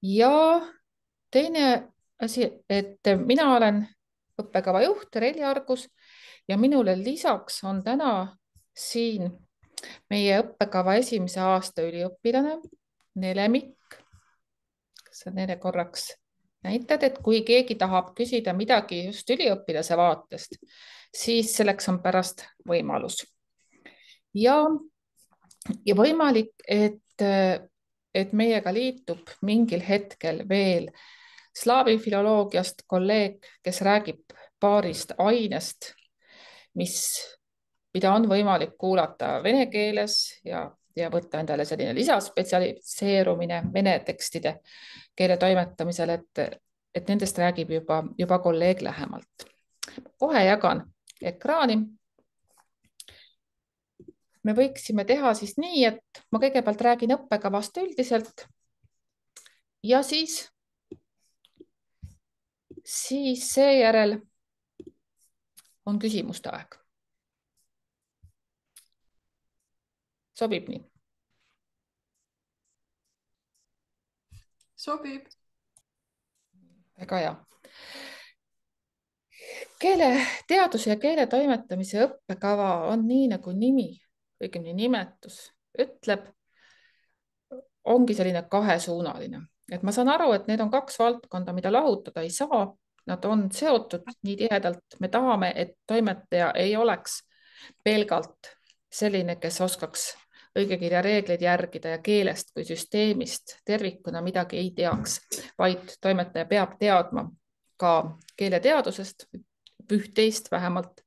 ja teine asi, et mina olen õppekava juht Reili Argus ja minule lisaks on täna siin meie õppekava esimese aasta üliõpilane Nele Mikk. Kas sa Nele korraks näitad, et kui keegi tahab küsida midagi just üliõpilase vaatest, siis selleks on pärast võimalus. Ja võimalik, et meiega liitub mingil hetkel veel slaavi filoloogiast kolleeg, kes räägib paarist ainest, mida on võimalik kuulata vene keeles ja võtta endale selline lisaspetsialiseerumine vene tekstide keele toimetamisel, et nendest räägib juba kolleeg lähemalt. Kohe jagan ekraani. Me võiksime teha siis nii, et ma kõigepealt räägin õppekavast üldiselt ja siis seejärel on küsimuste aeg. Sobib nii? Sobib. Väga hea. Keeleteaduse ja keele toimetamise õppekava on nii nagu nimi, õigemini nimetus ütleb, ongi selline kahesuunaline. Et ma saan aru, et need on kaks valdkonda, mida lahutada ei saa. Nad on seotud nii tihedalt. Me tahame, et toimetaja ei oleks pelgalt selline, kes oskaks õigekirja reegleid järgida ja keelest kui süsteemist tervikuna midagi ei teaks, vaid toimetaja peab teadma ka keeleteadusest, üht-teist vähemalt.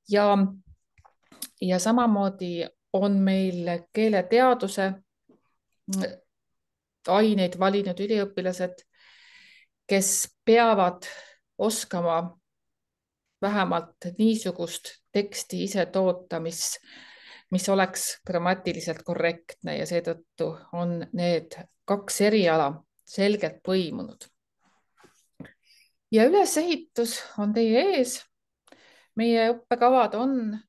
Ja samamoodi on meil keeleteaduse aineid valinud üliõpilased, kes peavad oskama vähemalt niisugust teksti ise toota, mis oleks grammatiliselt korrektne ja seetõttu on need kaks eriala selgelt põimunud. Ja ülesehitus on teie ees. Meie õppekavad on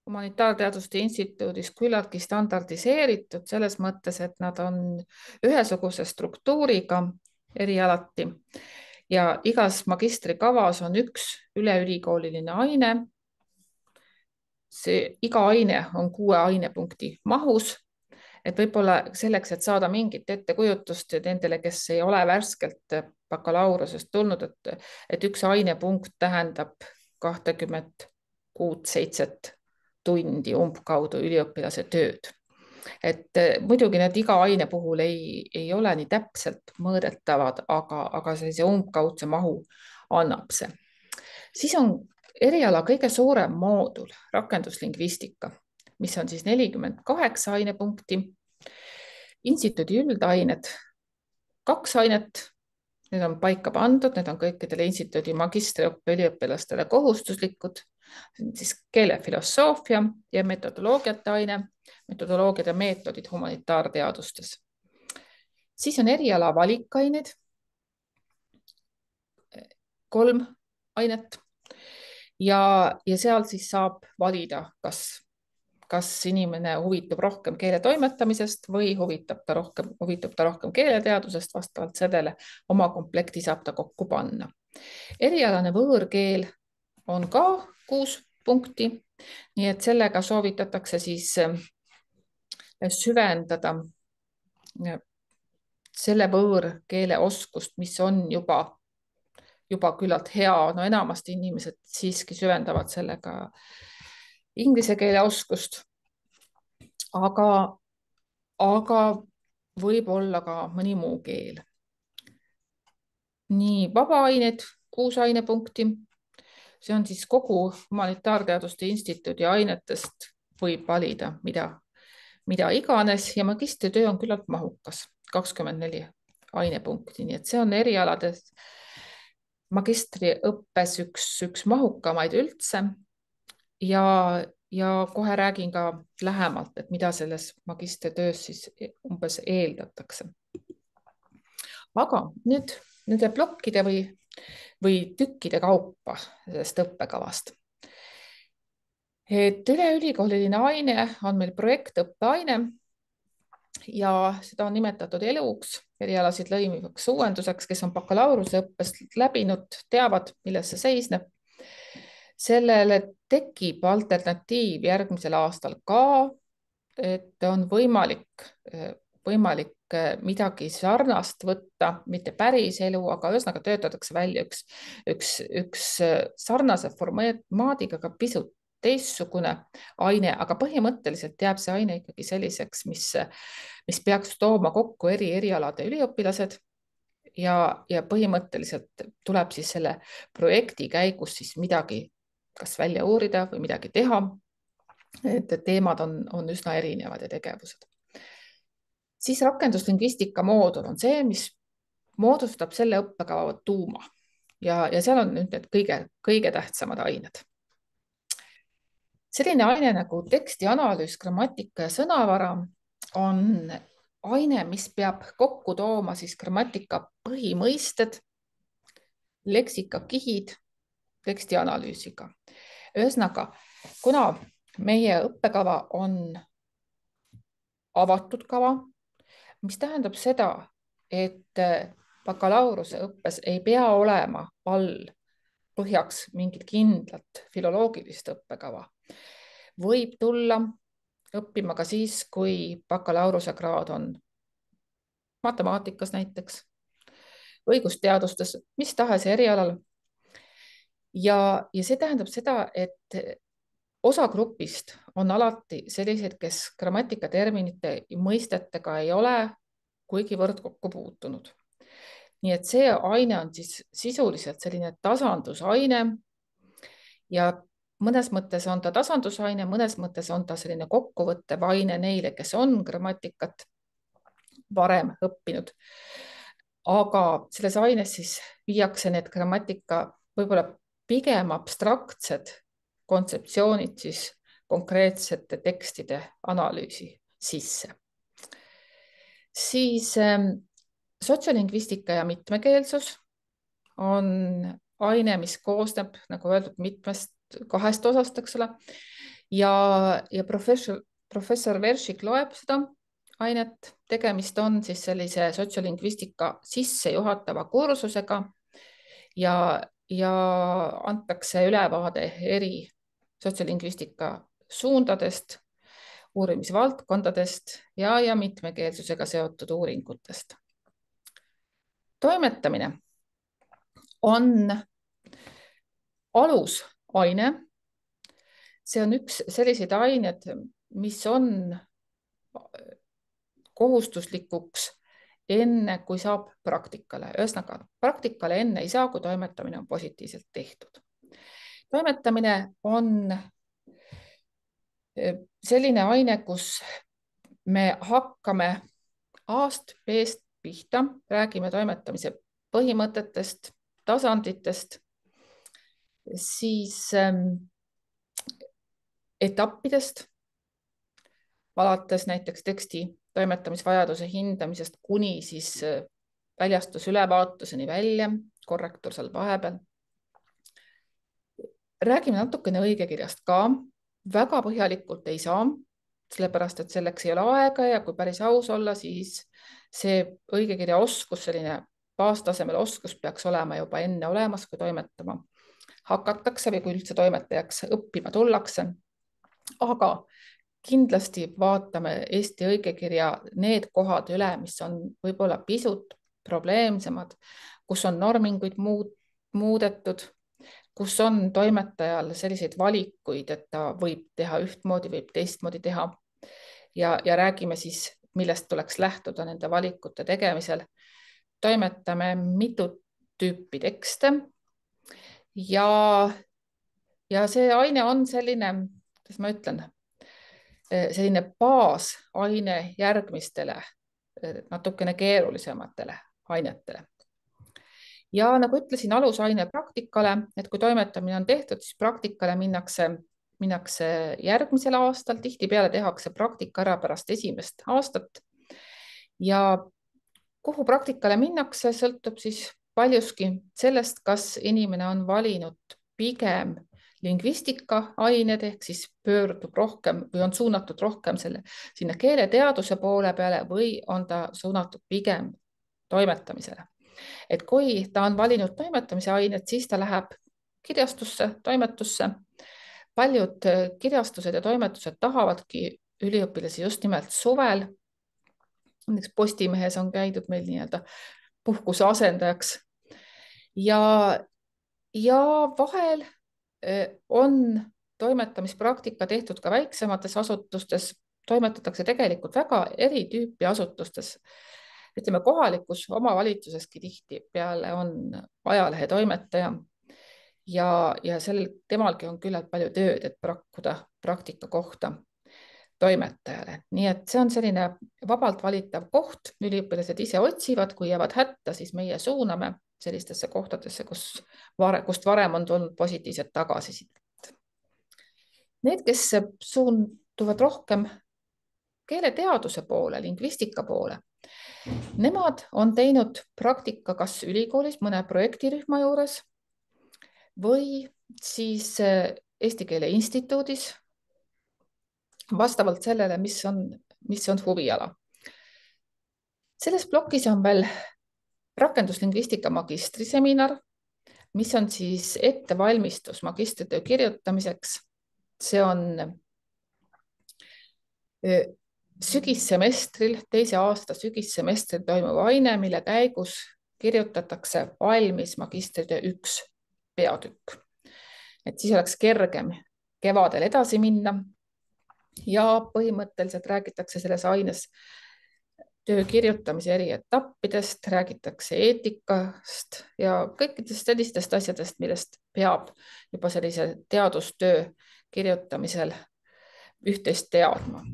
Humanitaarteaduste Instituudis küllaltki standardiseeritud selles mõttes, et nad on ühesuguse struktuuriga erialati ja igas magistrikavas on üks üleülikooliline aine. Iga aine on 6 ainepunkti mahus, et võib-olla selleks, et saada mingit ettekujutust nendele, kes ei ole värskelt bakalaureusest tulnud, et üks ainepunkt tähendab 26-7 tundi umbkaudu üliõpilase tööd. Et muidugi need iga aine puhul ei ole nii täpselt mõõdetavad, aga sellise umbkaudse mahu annab see. Siis on eriala kõige suurem moodul, rakenduslingvistika, mis on siis 48 ainepunkti. Instituudi üldained, 2 ainet, need on paika pandud, need on kõikidele instituudi magistriõppe üliõpilastele kohustuslikud. Siis keelefilosoofia ja metodoloogiate aine, metodoloogiad ja meetodid humanitaarteadustes. Siis on eriala valikained, 3 ainet ja seal siis saab valida, kas inimene huvitub rohkem keele toimetamisest või huvitub ta rohkem keeleteadusest, vastavalt sellele oma komplekti saab ta kokku panna. Erialane võõrkeel on ka 6 punkti, nii et sellega soovitatakse siis süvendada selle võõrkeele oskust, mis on juba küllalt hea. No enamasti inimesed siiski süvendavad sellega inglise keele oskust, aga võib-olla ka mõni muu keel. Nii, vabaained, 6 ainepunkti. See on siis kogu Humanitaarteaduste Instituudi ainetest võib valida, mida iganes ja magistritöö on küllalt mahukas, 24 ainepunkti, nii et see on erialades magistriõppes üks mahukamaid üldse ja kohe räägin ka lähemalt, et mida selles magistritöös siis umbes eeldatakse. Aga nüüd nende plokkide või tükkide kaupa sellest õppekavast. Et üleülikooliline aine on meil projektõppeaine ja seda on nimetatud eluks, erialasid lõimivaks uuenduseks, kes on bakalaureuseõppest läbinud, teavad, milles see seisneb. Sellele tekib alternatiiv järgmisel aastal ka, et on võimalik midagi sarnast võtta, mitte päris elu, aga ühesõnaga töötatakse välja üks sarnase formaadiga, aga pisut teistsugune aine, aga põhimõtteliselt jääb see aine ikkagi selliseks, mis peaks tooma kokku eri erialade üliõpilased ja põhimõtteliselt tuleb siis selle projekti käigus siis midagi kas välja uurida või midagi teha. Et teemad on üsna erinevad ja tegevused. Siis rakenduslingvistika moodul on see, mis moodustab selle õppekava tuuma ja seal on nüüd need kõige tähtsamad ained. Selline aine nagu tekstianalüüs, grammatika ja sõnavara on aine, mis peab kokku tooma siis grammatika põhimõisted, leksikakihid tekstianalüüsiga. Ühesõnaga, kuna meie õppekava on avatud kava, mis tähendab seda, et bakalaureuseõppes ei pea olema all põhjaks mingit kindlat filoloogilist õppekava. Võib tulla õppima ka siis, kui bakalaureuse-kraad on matemaatikas näiteks, õigusteadustes, mis tahes erialal. Ja see tähendab seda, et osa grupist on alati sellised, kes grammatikaterminite mõistetega ei ole kuigivõrd kokku puutunud. Nii et see aine on siis sisuliselt selline tasandusaine ja mõnes mõttes on ta tasandusaine, mõnes mõttes on ta selline kokkuvõttev aine neile, kes on grammatikat varem õppinud. Aga selles aines siis viiakse need grammatika võib-olla pigem abstraktsed kontseptsioonid siis konkreetsete tekstide analüüsi sisse. Siis sotsiolingvistika ja mitmekeelsus on aine, mis koosneb, nagu öeldud, kahest osast, eks ole. Ja professor Veršik loeb seda ainet. Tegemist on siis sellise sotsiolingvistika sissejuhatava kursusega ja antakse ülevaade eri sotsiolingvistika suundadest, uurimisvaldkondadest ja mitmekeelsusega seotud uuringutest. Toimetamine on alusaine. See on üks selliseid ained, mis on kohustuslikuks enne, kui saab praktikale. Ühesõnaga, praktikale enne ei saa, kui toimetamine on positiivselt tehtud. Toimetamine on selline aine, kus me hakkame A-st B-st pihta, räägime toimetamise põhimõtetest, tasanditest, siis etappidest, alates näiteks teksti toimetamisvajaduse hindamisest kuni siis väljastusülevaatuseni välja, korrektor seal vahepeal. Räägime natukene õigekirjast ka, väga põhjalikult ei saa, sellepärast et selleks ei ole aega ja kui päris aus olla, siis see õigekirja oskus, selline baastasemel oskus peaks olema juba enne olemas, kui toimetama hakatakse või kui üldse toimetajaks õppima tullakse. Aga kindlasti vaatame Eesti õigekirja need kohad üle, mis on võib-olla pisut probleemsemad, kus on norminguid muudetud, kus on toimetajal selliseid valikuid, et ta võib teha ühtmoodi, võib teistmoodi teha. Ja räägime siis, millest tuleks lähtuda nende valikute tegemisel. Toimetame mitut tüüpi tekste ja see aine on selline, kuidas ma ütlen, selline baasaine järgmistele natukene keerulisematele ainetele. Ja nagu ütlesin, alusaine praktikale, et kui toimetamine on tehtud, siis praktikale minnakse järgmisel aastal, tihtipeale tehakse praktika ära pärast esimest aastat. Ja kuhu praktikale minnakse, sõltub siis paljuski sellest, kas inimene on valinud pigem lingvistika ained ehk siis pöördub rohkem või on suunatud rohkem sinna keeleteaduse poole peale või on ta suunatud pigem toimetamisele. Et kui ta on valinud toimetamise ained, siis ta läheb kirjastusse, toimetusse. Paljud kirjastused ja toimetused tahavadki üliõpilasi just nimelt suvel. Näiteks Postimehes on käidud meil nii-öelda puhkuse asendajaks ja vahel on toimetamispraktika tehtud ka väiksemates asutustes, toimetatakse tegelikult väga eri tüüpi asutustes. Ütleme, kohalikus omavalitsuseski tihtipeale on ajalehetoimetaja ja temalgi on küllalt palju tööd, et pakkuda praktika kohta toimetajale. Nii et see on selline vabalt valitav koht, üliõpilased ise otsivad, kui jäävad hätta, siis meie suuname sellistesse kohtadesse, kust varem on tulnud positiivset tagasisidet. Need, kes suunduvad rohkem keeleteaduse poole, lingvistika poole, nemad on teinud praktika kas ülikoolis mõne projektirühma juures või siis Eesti Keele Instituudis vastavalt sellele, mis on huviala. Selles plokis on veel rakenduslingvistika magistriseminar, mis on siis ettevalmistus magistritöö kirjutamiseks. See on sügissemestril, teise aasta sügissemestril toimuv aine, mille käigus kirjutatakse valmis magistritöö 1 peatükk. Et siis oleks kergem kevadel edasi minna ja põhimõtteliselt räägitakse selles aines töö kirjutamise eri etappidest, räägitakse eetikast ja kõikidest sellistest asjadest, millest peab juba sellise teadustöö kirjutamisel üht-teist teadma.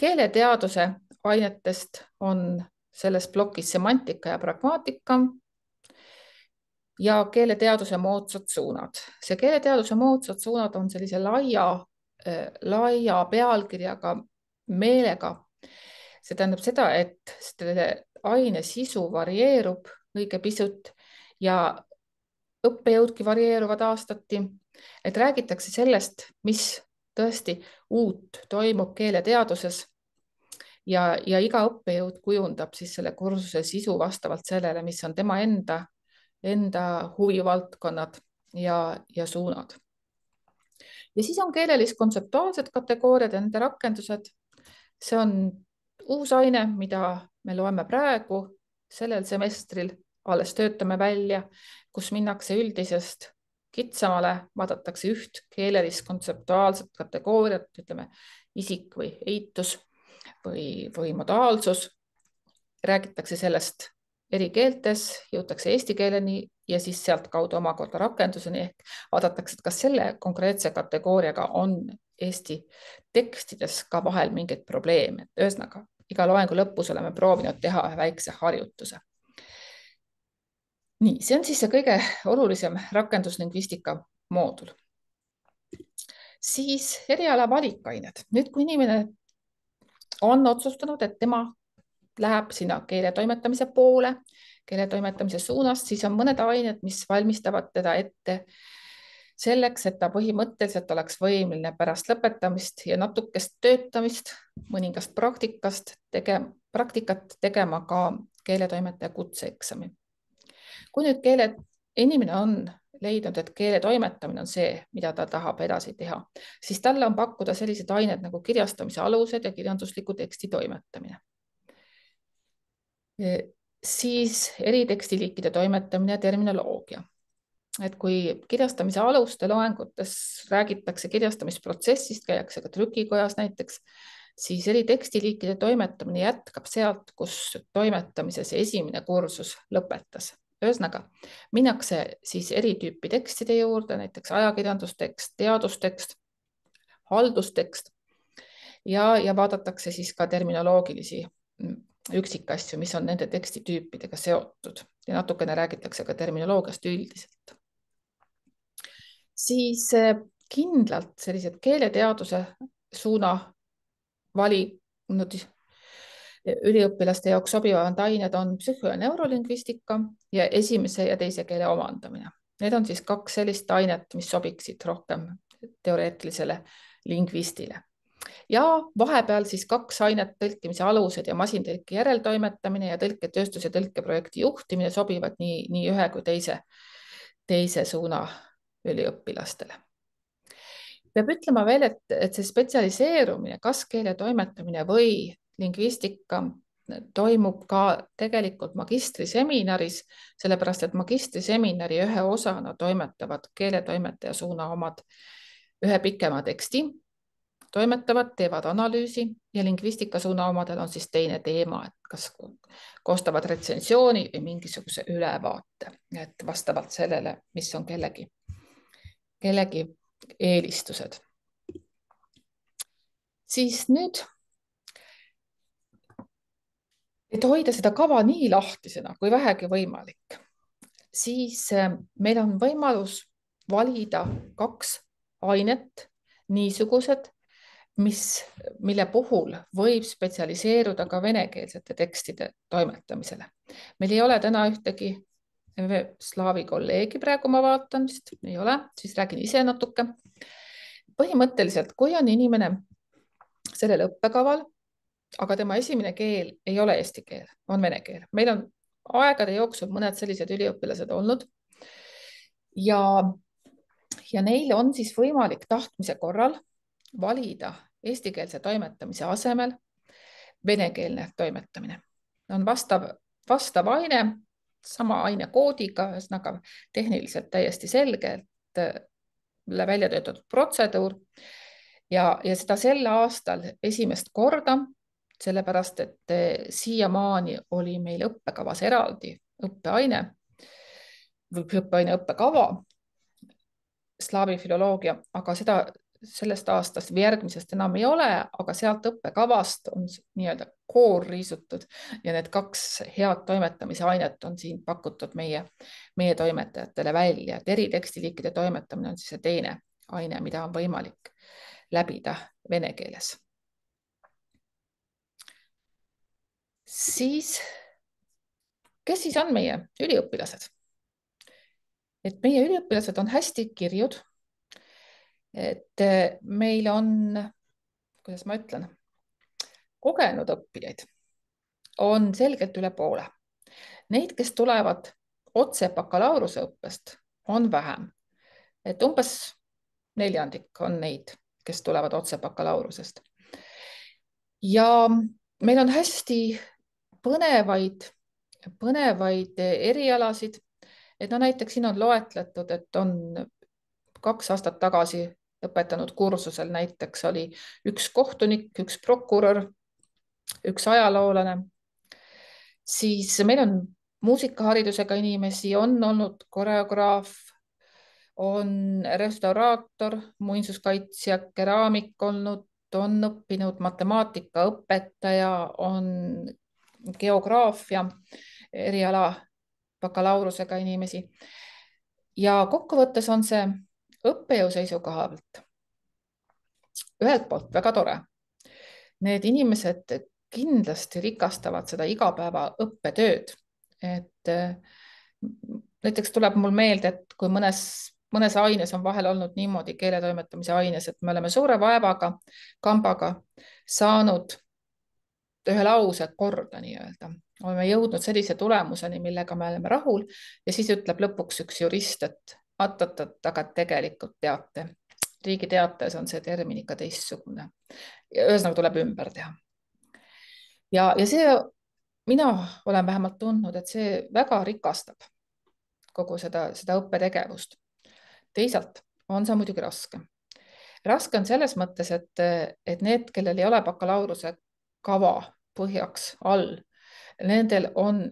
Keeleteaduse ainetest on selles plokis semantika ja pragmaatika ja keeleteaduse moodsad suunad. See keeleteaduse moodsad suunad on sellise laia pealkirjaga meelega. See tähendab seda, et selle aine sisu varieerub õige pisut ja õppejõudki varieeruvad aastati, et räägitakse sellest, mis tõesti uut toimub keeleteaduses ja iga õppejõud kujundab siis selle kursuse sisu vastavalt sellele, mis on tema enda huvivaldkonnad ja suunad. Ja siis on keelelis-kontseptuaalsed kategooriad ja nende rakendused. See on uus aine, mida me loeme praegu sellel semestril, alles töötame välja, kus minnakse üldisest kitsamale, vaadatakse üht keelelis-kontseptuaalset kategooriat, ütleme isik või eitus või modaalsus. Räägitakse sellest eri keeltes, jõutakse eesti keeleni ja siis sealtkaudu omakorda rakenduseni ehk vaadatakse, et kas selle konkreetse kategooriaga on eesti tekstides ka vahel mingeid probleeme. Ühesõnaga, iga loengu lõpus oleme proovinud teha väikse harjutuse. Nii, see on siis see kõige olulisem rakenduslingvistika moodul. Siis eriala valikained. Nüüd, kui inimene on otsustanud, et tema läheb sinna keeletoimetamise poole, keeletoimetamise suunas, siis on mõned ained, mis valmistavad teda ette selleks, et ta põhimõtteliselt oleks võimeline pärast lõpetamist ja natukest töötamist, mõningast praktikat tegema ka keeletoimetaja kutseeksami. Kui nüüd inimene on leidnud, et keele toimetamine on see, mida ta tahab edasi teha, siis talle on pakkuda sellised ained nagu kirjastamise alused ja kirjandusliku teksti toimetamine. Siis eri tekstiliikide toimetamine ja terminoloogia. Et kui kirjastamise aluste loengutes räägitakse kirjastamisprotsessist, käiakse ka trükikojas näiteks, siis eri tekstiliikide toimetamine jätkab sealt, kus toimetamises esimene kursus lõpetas. Ühesõnaga, minnakse siis eri tüüpi tekstide juurde, näiteks ajakirjandustekst, teadustekst, haldustekst ja vaadatakse siis ka terminoloogilisi üksikasju, mis on nende tekstitüüpidega seotud ja natukene räägitakse ka terminoloogiast üldiselt. Siis kindlalt sellised keeleteaduse suuna valinud üliõpilaste jaoks sobivad ained on psühho- ja neurolingvistika ja esimese ja teise keele omandamine. Need on siis kaks sellist ainet, mis sobiksid rohkem teoreetilisele lingvistile. Ja vahepeal siis kaks ainet, tõlkimise alused ja masintõlke järeltoimetamine ja tõlketööstuse tõlkeprojekti juhtimine sobivad nii ühe kui teise suuna üliõpilastele. Peab ütlema veel, et see spetsialiseerumine, kas keele toimetamine või lingvistika, toimub ka tegelikult magistriseminaris, sellepärast et magistriseminari ühe osana toimetavad keeletoimetaja suuna omad ühe pikema teksti, toimetavad, teevad analüüsi ja lingvistika suuna omadel on siis teine teema, et kas koostavad retsensiooni või mingisuguse ülevaate, et vastavalt sellele, mis on kellegi eelistused. Siis nüüd, et hoida seda kava nii lahtisena kui vähegi võimalik, siis meil on võimalus valida kaks ainet, niisugused, mille puhul võib spetsialiseeruda ka venekeelsete tekstide toimetamisele. Meil ei ole täna ühtegi slaavi kolleegi, praegu ma vaatan, vist ei ole, siis räägin ise natuke. Põhimõtteliselt, kui on inimene sellel õppekaval, aga tema esimene keel ei ole eesti keel, on vene keel. Meil on aegade jooksul mõned sellised üliõpilased olnud ja neil on siis võimalik tahtmise korral valida eestikeelse toimetamise asemel venekeelne toimetamine. On vastav aine, sama ainekoodiga, ühesõnaga tehniliselt täiesti selgelt välja töötatud protseduur ja seda sel aastal esimest korda, sellepärast et siiamaani oli meil õppekavas eraldi õppeaine või õppekava, slaavi filoloogia, aga seda sellest aastast või järgmisest enam ei ole, aga sealt õppekavast on nii-öelda koor riisutud ja need kaks head toimetamise ainet on siin pakutud meie toimetajatele välja, et eri tekstiliikide toimetamine on siis see teine aine, mida on võimalik läbida vene keeles. Siis, kes siis on meie üliõpilased? Et meie üliõpilased on hästi kirjud. Et meil on, kuidas ma ütlen, kogenud õppijaid on selgelt üle poole. Neid, kes tulevad otse bakalaureuseõppest, on vähem. Et umbes 1/4 on neid, kes tulevad otse bakalaureusest. Ja meil on hästi põnevaid erialasid. Et no näiteks siin on loetletud, et on 2 aastat tagasi õpetanud kursusel näiteks oli üks kohtunik, üks prokurör, üks ajaloolane. Siis meil on muusikaharidusega inimesi, on olnud koreograaf, on restauraator, muinsuskaitsja, keraamik olnud, on õppinud matemaatikaõpetaja, on geograafia eriala bakalaureusega inimesi. Ja kokkuvõttes on see õppejõu seisukohalt ühelt poolt väga tore. Need inimesed kindlasti rikastavad seda igapäeva õppetööd. Et näiteks tuleb mul meelde, et kui mõnes aines on vahel olnud niimoodi keeletoimetamise aines, et me oleme suure vaevaga, kambaga saanud ühe lause korda nii-öelda. Oleme jõudnud sellise tulemuseni, millega me oleme rahul ja siis ütleb lõpuks üks jurist, et aga tegelikult teate, Riigi Teatajas on see termin ikka teistsugune. Ühesõnaga tuleb ümber teha. Ja see, mina olen vähemalt tundnud, et see väga rikastab kogu seda õppetegevust. Teisalt on see muidugi raske. Raske on selles mõttes, et need, kellel ei ole bakalaureuse kava põhjaks all, nendel on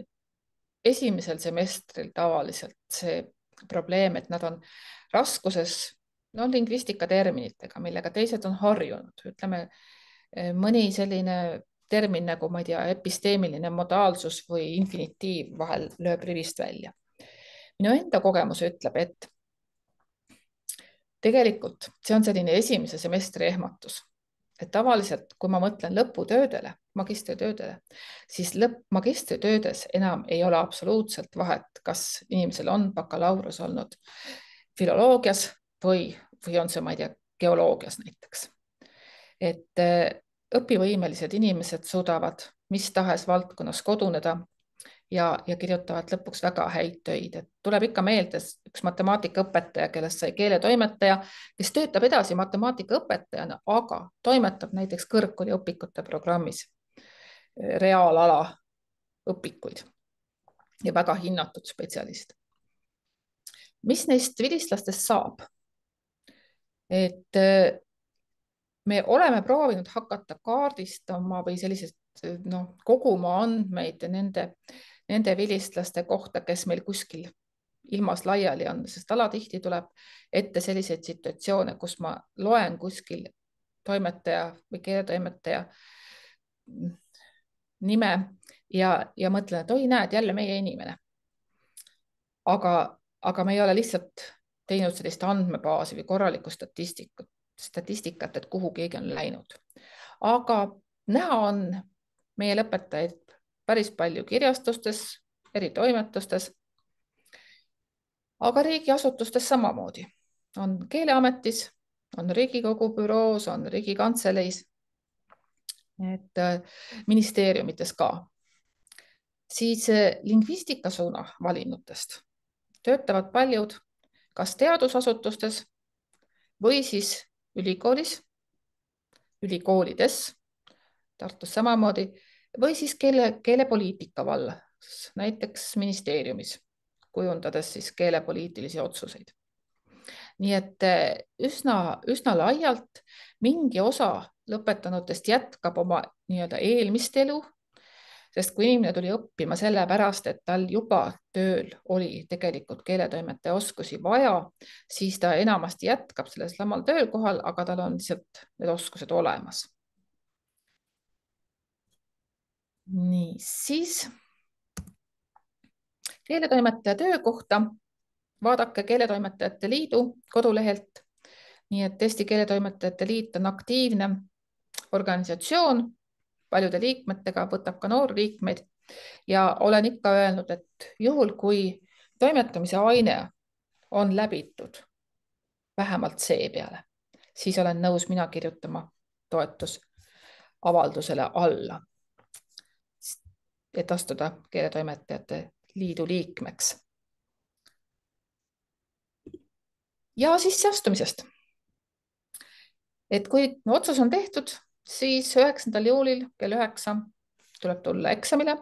esimesel semestril tavaliselt see probleem, et nad on raskuses lingvistika terminitega, millega teised on harjunud. Ütleme, mõni selline termin nagu, ma ei tea, episteemiline modaalsus või infinitiiv vahel lööb rivist välja. Minu enda kogemus ütleb, et tegelikult see on selline esimese semestri ehmatus. Et tavaliselt, kui ma mõtlen lõputöödele, magistritöödele, siis magistritöödes enam ei ole absoluutselt vahet, kas inimesel on bakalaureus olnud filoloogias või on see, ma ei tea, geoloogias näiteks. Et õpivõimelised inimesed suudavad mis tahes valdkonnas koduneda ja kirjutavad lõpuks väga häid töid. Et tuleb ikka meelde üks matemaatikaõpetaja, kellest sai keeletoimetaja, kes töötab edasi matemaatikaõpetajana, aga toimetab näiteks kõrgkooli õpikute programmis reaalala õpikuid ja väga hinnatud spetsialist. Mis neist vilistlastest saab? Et me oleme proovinud hakata kaardistama või koguma andmeid nende vilistlaste kohta, kes meil kuskil ilmas laiali on, sest alatihti tuleb ette selliseid situatsioone, kus ma loen kuskil toimetaja või keeletoimetaja nime ja mõtlen, et oi, näed, jälle meie inimene. Aga me ei ole lihtsalt teinud sellist andmebaasi või korralikku statistikat, et kuhu keegi on läinud. Aga näha on meie lõpetajaid päris palju kirjastustes, eri toimetustes, aga riigiasutustes samamoodi. On Keeleametis, on Riigikogu büroos, on Riigikantseleis, et ministeeriumites ka. Siis lingvistika suuna valinutest töötavad paljud kas teadusasutustes või siis ülikoolides, Tartus samamoodi, või siis keelepoliitika vallas, näiteks ministeeriumis, kujundades siis keelepoliitilisi otsuseid. Nii et üsna laialt mingi osa lõpetanutest jätkab oma eelmist elu, sest kui inimene tuli õppima sellepärast, et tal juba tööl oli tegelikult keeletoimetaja oskusi vaja, siis ta enamasti jätkab selles samal töökohal, aga tal on lihtsalt need oskused olemas. Nii, siis keeletoimetaja töökohta vaadake Keeletoimetajate Liidu kodulehelt. Nii et Eesti Keeletoimetajate Liit on aktiivne organisatsioon paljude liikmetega, võtab ka noorliikmeid ja olen ikka öelnud, et juhul kui toimetamise aine on läbitud vähemalt C peale, siis olen nõus mina kirjutama toetusavaldusele alla, et astuda Keeletoimetajate Liidu liikmeks. Ja siis astumisest. Et kui otsus on tehtud, siis 9. juulil kell 9 tuleb tulla eksamile.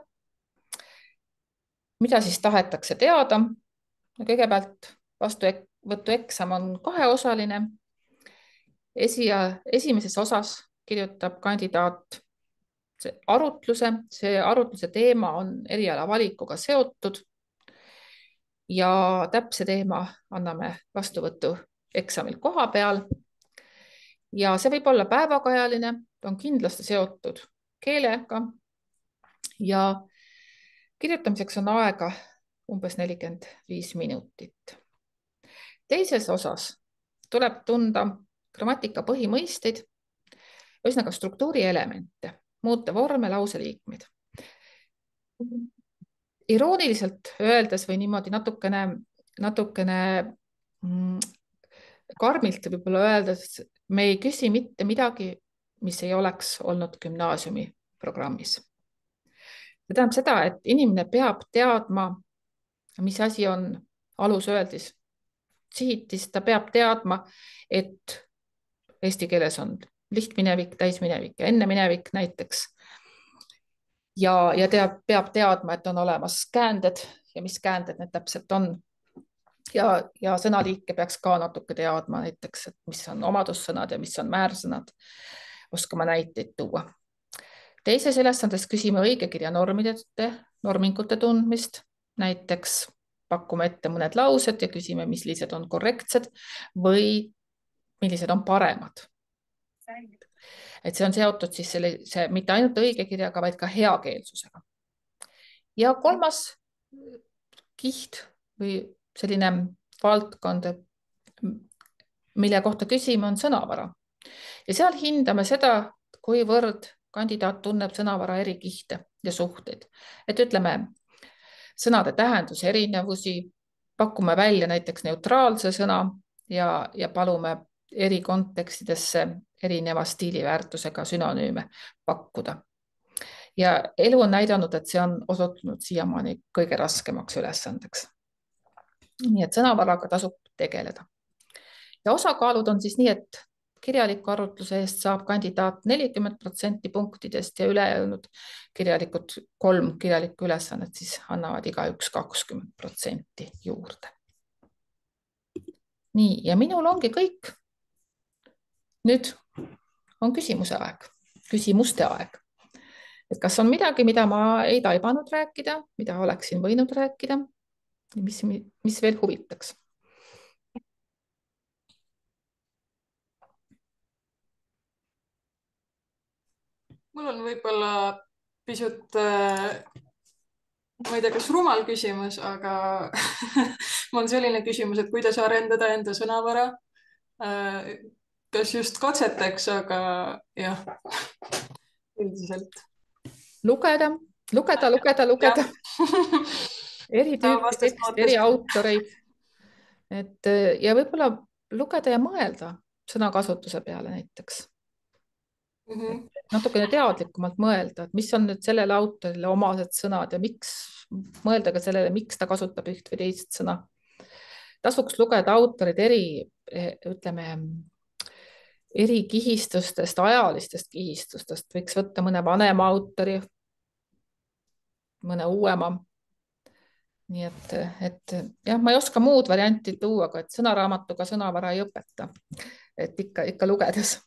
Mida siis tahetakse teada? Kõigepealt vastuvõtueksam on kaheosaline. Esimeses osas kirjutab kandidaat arutluse. See arutluse teema on eriala valikuga seotud ja täpse teema anname vastuvõtueksamil koha peal. Ja see võib olla päevakajaline, on kindlasti seotud keelega ja kirjutamiseks on aega umbes 45 minutit. Teises osas tuleb tunda grammatika põhimõisteid, ühesõnaga struktuurielemente, muuta vorme, lauseliikmeid. Irooniliselt öeldes või niimoodi natukene karmilt võib-olla öeldes, me ei küsi mitte midagi, mis ei oleks olnud gümnaasiumi programmis. See tähendab seda, et inimene peab teadma, mis asi on alusöeldis sihitis, ta peab teadma, et eesti keeles on lihtminevik, täisminevik ja enneminevik näiteks. Ja peab teadma, et on olemas käänded ja mis käänded need täpselt on. Ja sõnaliike peaks ka natuke teadma, näiteks, et mis on omadussõnad ja mis on määrsõnad, oskama näiteid tuua. Teises ülesandes küsime õigekirja normingute tundmist, näiteks pakume ette mõned laused ja küsime, millised on korrektsed või millised on paremad. Et see on seotud siis mitte ainult õigekirjaga, vaid ka heakeelsusega. Ja kolmas kiht või selline valdkond, mille kohta küsime, on sõnavara. Ja seal hindame seda, kuivõrd kandidaat tunneb sõnavara eri kihte ja suhteid. Et ütleme, sõnade tähenduse erinevusi, pakume välja näiteks neutraalse sõna ja palume eri kontekstidesse erineva stiiliväärtusega sünonüüme pakkuda. Ja elu on näidanud, et see on osutunud siiamaani kõige raskemaks ülesandeks. Nii et sõnavaraga tasub tegeleda. Ja osakaalud on siis nii, et kirjaliku arvutluse eest saab kandidaat 40% punktidest ja ülejäänud kirjalikud 3 kirjalikku ülesannet siis annavad igaüks 20% juurde. Nii, ja minul ongi kõik. Nüüd on küsimuste aeg. Et kas on midagi, mida ma ei taibanud rääkida, mida oleksin võinud rääkida, mis veel huvitaks? Mul on võib-olla pisut, ma ei tea, kas rumal küsimus, aga mul on selline küsimus, et kuidas arendada enda sõnavara. Kas just katseteks, aga jah, üldiselt. Lugeda. Eri tüüpi tekste, eri autoreid. Ja võib-olla lugeda ja mõelda sõnakasutuse peale näiteks. Natukene teadlikumalt mõelda, et mis on nüüd sellele autorile omased sõnad ja mõelda ka sellele, miks ta kasutab üht või teist sõna. Tasuks lugeda autorid eri kihistustest, ajalistest kihistustest. Võiks võtta mõne vanema autori, mõne uuema. Nii et jah, ma ei oska muud varianti tuua, aga et sõnaraamatuga sõnavara ei õpeta. Et ikka lugedes.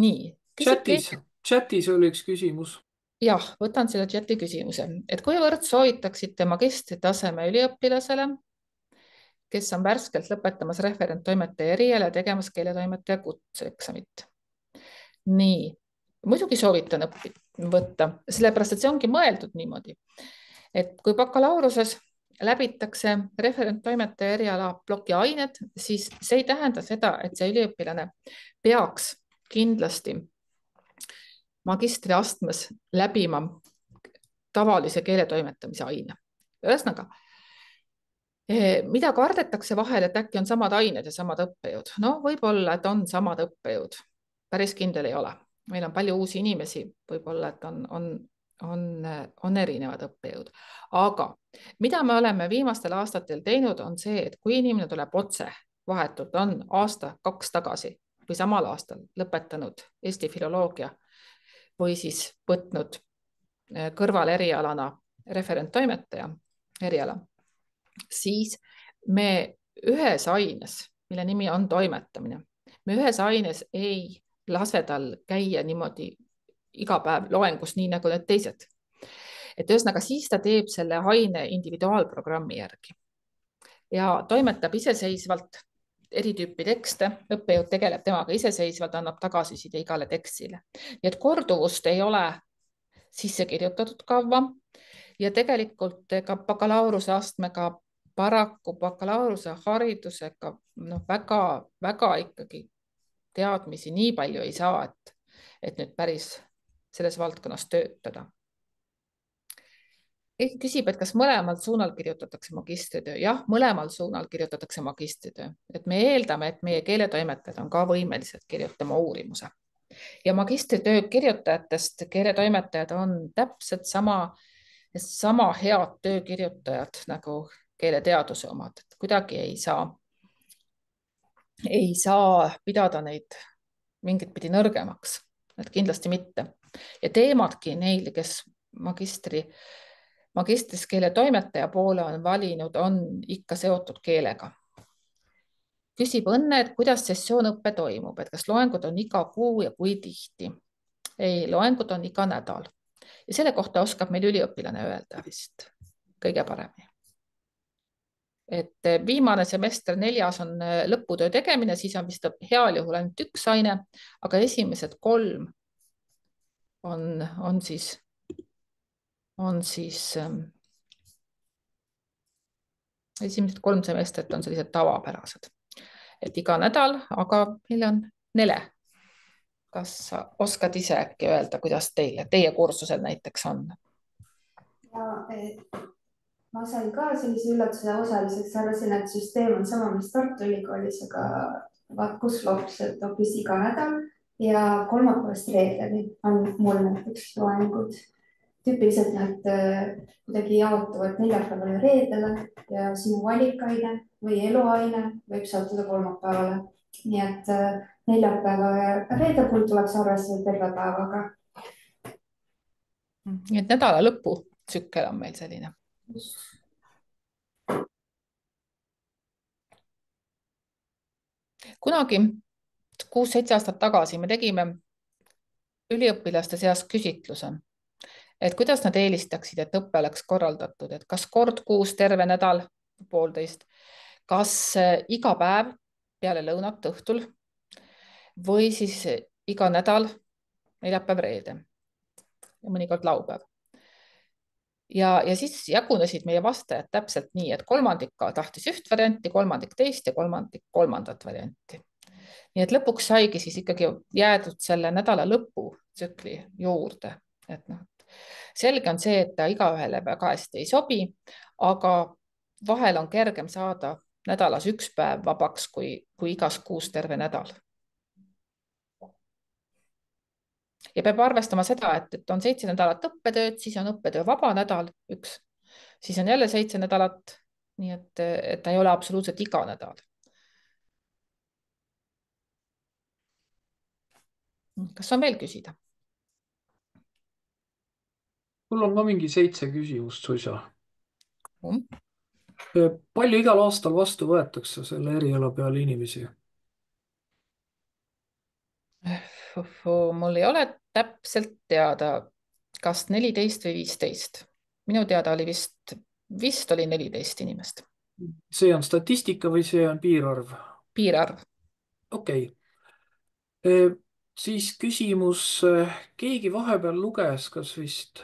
Nii. Chatis oli üks küsimus. Jah, võtan selle chati küsimuse. Et kuivõrd soovitaksite magistritaseme üliõpilasele, kes on värskelt lõpetamas referenttoimetaja eriala ja tegemas keeletoimetaja kutseeksamit? Nii, muidugi soovitan võtta, sellepärast et see ongi mõeldud niimoodi. Et kui bakalaureuse läbitakse referenttoimetaja eriala ploki ained, siis see ei tähenda seda, et see üliõpilane peaks kindlasti magistriastmes läbima tavalise keeletoimetamise aine. Ühesõnaga, mida kardetakse vahel, et äkki on samad ained ja samad õppejõud? No võib-olla, et on samad õppejõud. Päris kindel ei ole. Meil on palju uusi inimesi, võib-olla, et on erinevad õppejõud. Aga mida me oleme viimastel aastatel teinud, on see, et kui inimene tuleb otse vahetult, on aasta-2 tagasi või samal aastal lõpetanud Eesti filoloogia või siis võtnud kõrval erialana referenttoimetaja eriala, siis me ühes aines, mille nimi on toimetamine, me ühes aines ei lase tal käia niimoodi iga päev loengus, nii nagu need teised. Et ühesõnaga, siis ta teeb selle aine individuaalprogrammi järgi ja toimetab iseseisvalt eri tüüpi tekste, õppejõud tegeleb temaga iseseisvalt, annab tagasiside igale tekstile. Nii et korduvust ei ole sisse kirjutatud kavva ja tegelikult ka bakalaureuse astmega paraku bakalaureuse haridusega väga ikkagi teadmisi nii palju ei saa, et nüüd päris selles valdkonnas töötada. Keegi küsib, et kas mõlemal suunal kirjutatakse magistritöö. Jah, mõlemal suunal kirjutatakse magistritöö. Et me eeldame, et meie keeletoimetajad on ka võimelised kirjutama uurimuse. Ja magistritöö kirjutajatest keeletoimetajad on täpselt sama head töökirjutajad nagu keeleteaduse omad. Et kuidagi ei saa pidada neid mingit pidi nõrgemaks. Et kindlasti mitte. Ja teemadki neil, kes magistris keeletoimetaja poole on valinud, on ikka seotud keelega. Küsib Õnne, et kuidas sessioonõppe toimub, et kas loengud on iga kuu ja kui tihti? Ei, loengud on iga nädal. Ja selle kohta oskab meil üliõpilane öelda vist kõige paremini. Et viimane semester 4 on lõputöö tegemine, siis on vist heal juhul ainult 1 aine, aga esimesed 3 on siis esimesed 3 semestrit on sellised tavapärased, et iga nädal, aga meil on Nele, kas sa oskad ise äkki öelda, kuidas teie kursusel näiteks on? ja ma sain ka sellise üllatuse osaliseks, arvasin, et süsteem on sama, mis Tartu Ülikoolis, aga vaat kus lops, et hoopis iga nädal ja kolmapäevast reedeni on mul näiteks loengud. Tüüpiliselt nad kuidagi jaotuvad neljapäevale ja reedele ja sinu valikaine või eluaine võib sattuda kolmapäevale. Nii et neljapäeva ja reede puhul tuleks arvestada terve päevaga. Nii et nädala lõpu tsükkel on meil selline. Kunagi 6-7 aastat tagasi me tegime üliõpilaste seas küsitluse, et kuidas nad eelistaksid, et õpe oleks korraldatud, et kas kord kuus terve nädal, poolteist, kas iga päev peale lõunat õhtul või siis iga nädal neljapäev, reede ja mõnikord laupäev. Ja siis jagunesid meie vastajad täpselt nii, et kolmandik tahtis üht varianti, kolmandik teist ja kolmandik kolmandat varianti. Nii et lõpuks saigi siis ikkagi jäädud selle nädala lõpu tsükli juurde. Et noh, selge on see, et ta igaühele väga hästi ei sobi, aga vahel on kergem saada nädalas üks päev vabaks kui igas kuus terve nädal. Ja peab arvestama seda, et on 7 nädalat õppetööd, siis on õppetöö vaba nädal üks, siis on jälle 7 nädalat, nii et ta ei ole absoluutselt iga nädal. Kas on veel küsida? Mul on ka mingi 7 küsimust suisa. Mm. Palju igal aastal vastu võetakse selle eriala peale inimesi? Mul ei ole täpselt teada, kas 14 või 15. Minu teada oli vist oli 14 inimest. See on statistika või see on piirarv? Piirarv. Okei. Siis küsimus, keegi vahepeal luges, kas vist,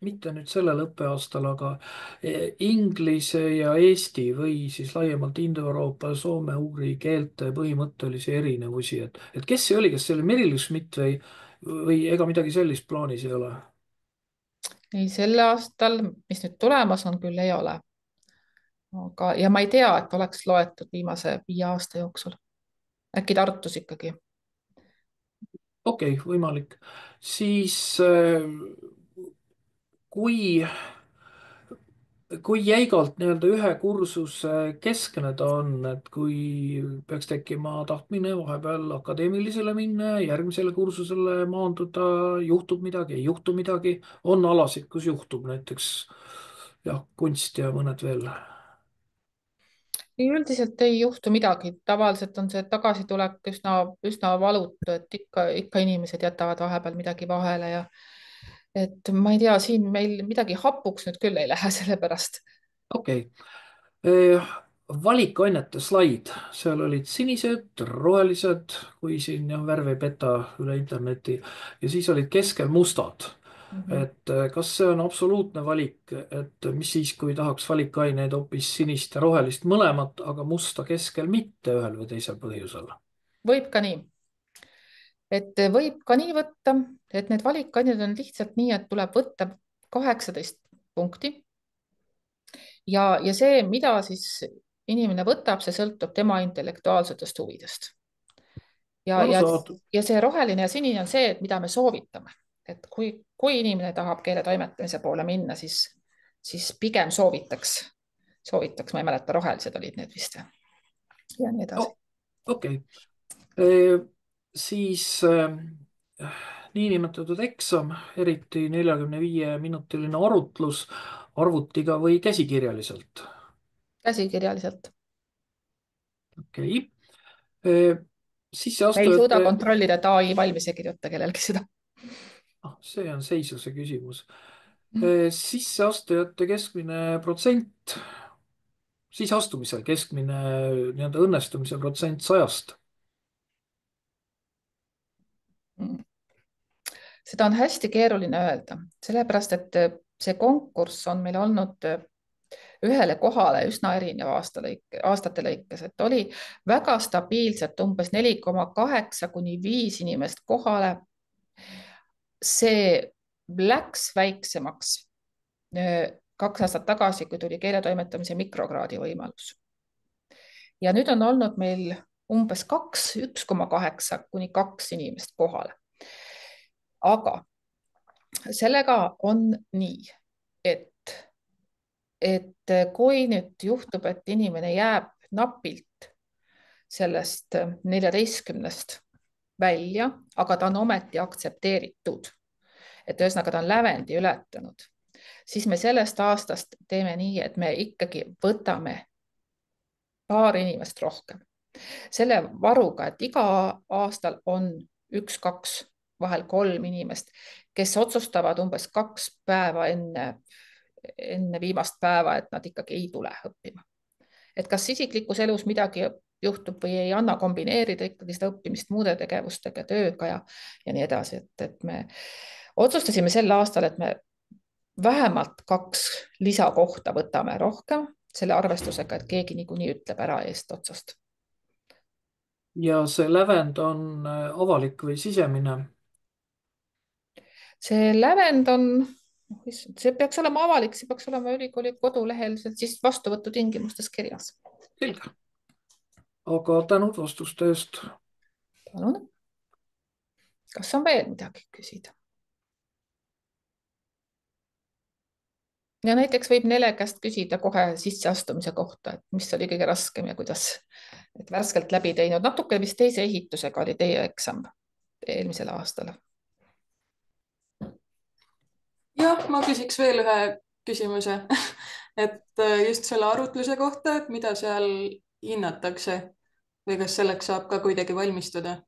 mitte nüüd sellel õppeaastal, aga inglise ja eesti või siis laiemalt Indo-Euroopa, soome-ugri keelte põhimõttelisi erinevusi, et kes see oli, kas see oli Meryl Schmidt või ega midagi sellist plaanis ei ole? Ei, sel aastal, mis nüüd tulemas on, küll ei ole. Ja ma ei tea, et oleks loetud viimase 5 aasta jooksul. Äkki Tartus ikkagi. Okei, võimalik. Siis kui jäigalt nii-öelda ühe kursuse keskne ta on, et kui peaks tekkima tahtmine vahepeal akadeemilisele minna, järgmisele kursusele maanduda, juhtub midagi, ei juhtu midagi, on alasid, kus juhtub näiteks jah, kunst ja mõned veel. Ei, üldiselt ei juhtu midagi. Tavaliselt on see tagasitulek üsna valutu, et ikka inimesed jätavad vahepeal midagi vahele ja et ma ei tea, siin meil midagi hapuks nüüd küll ei lähe sellepärast. Okei. Valikainete slaid, seal olid sinised, rohelised, kui siin jah, värv ei peta üle interneti ja siis olid keskel mustad. Et kas see on absoluutne valik, et mis siis, kui tahaks valikaineid hoopis sinist ja rohelist mõlemat, aga musta keskel mitte ühel või teisel põhjusel? Võib ka nii. Et võib ka nii võtta, et need valikained on lihtsalt nii, et tuleb võtta 18 punkti. Ja see, mida siis inimene võtab, see sõltub tema intellektuaalsetest huvidest. Arusaadud. Ja see roheline ja sinine on see, et mida me soovitame. Et kui inimene tahab keeletoimetamise poole minna, siis pigem soovitaks, ma ei mäleta, rohelised olid need vist ja nii edasi. Okei. Siis niinimetatud eksam, eriti 45-minutiline arutlus arvutiga või käsikirjaliselt? Käsikirjaliselt. Okei. Me ei suuda kontrollida, et ai valmis ei kirjuta kellelgi seda. See on seisuse küsimus. Sisseastujate keskmine protsent, sisseastumisel keskmine nii-öelda õnnestumise protsent 100-st. Seda on hästi keeruline öelda, sellepärast et see konkurss on meil olnud ühele kohale üsna erinev aastate lõikes, et oli väga stabiilselt umbes 4,8 kuni 5 inimest kohale. see läks väiksemaks 2 aastat tagasi, kui tuli keeletoimetamise mikrokraadi võimalus. ja nüüd on olnud meil umbes 1,8 kuni 2 inimest kohale. aga sellega on nii, et kui nüüd juhtub, et inimene jääb napilt sellest 14-st välja, aga ta on ometi aktsepteeritud, et ühesõnaga ta on lävendi ületanud, siis me sellest aastast teeme nii, et me ikkagi võtame paar inimest rohkem. Selle varuga, et iga aastal on 1-2, vahel 3 inimest, kes otsustavad umbes 2 päeva enne viimast päeva, et nad ikkagi ei tule õppima. Et kas isiklikus elus midagi juhtub või ei, anna kombineerida ikkagi seda õppimist muude tegevustega, tööga ja nii edasi. Et me otsustasime sel aastal, et me vähemalt 2 lisakohta võtame rohkem selle arvestusega, et keegi niikuinii ütleb ära eestotsast. Ja see lävend on avalik või sisemine? See lävend on, see peaks olema avalik, see peaks olema ülikooli kodulehel siis vastuvõtutingimustes kirjas. Selge. Aga tänud vastuste eest. Palun. Kas on veel midagi küsida? Ja näiteks võib Nele käest küsida kohe sisseastumise kohta, et mis oli kõige raskem ja kuidas, et värskelt läbi teinud. Natuke vist teise ehitusega oli teie eksam eelmisel aastal. Jah, ma küsiks veel ühe küsimuse, et just selle arutluse kohta, et mida seal hinnatakse või kas selleks saab ka kuidagi valmistuda?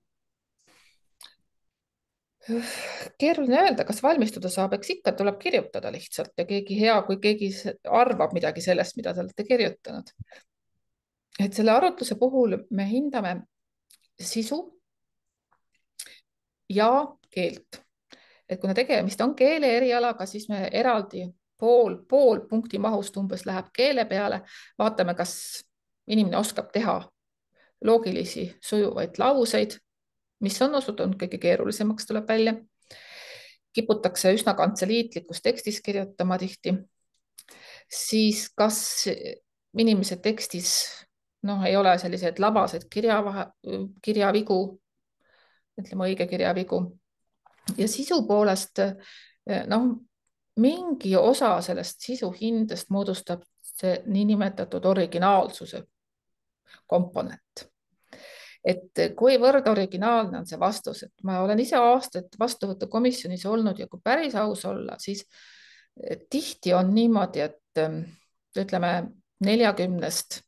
Keeruline öelda, kas valmistuda saab, eks ikka tuleb kirjutada lihtsalt ja keegi hea, kui keegi arvab midagi sellest, mida te olete kirjutanud. Et selle arutluse puhul me hindame sisu ja keelt. Et kuna tegemist on keele erialaga, siis me eraldi pool punkti mahust umbes läheb keele peale. Vaatame, kas inimene oskab teha loogilisi sujuvaid lauseid, mis on osutunud kõige keerulisemaks, tuleb välja. Kiputakse üsna kantseliitlikus tekstis kirjutama tihti. Siis kas inimese tekstis ei ole selliseid labaseid kirjavigu, ütleme õige kirjavigu. Ja sisu poolest mingi osa sellest sisu hindest moodustab see niinimetatud originaalsuse komponent. Et kuivõrd originaalne on see vastus, et ma olen ise aastaid vastuvõtukomisjonis olnud ja kui päris aus olla, siis tihti on niimoodi, et ütleme 40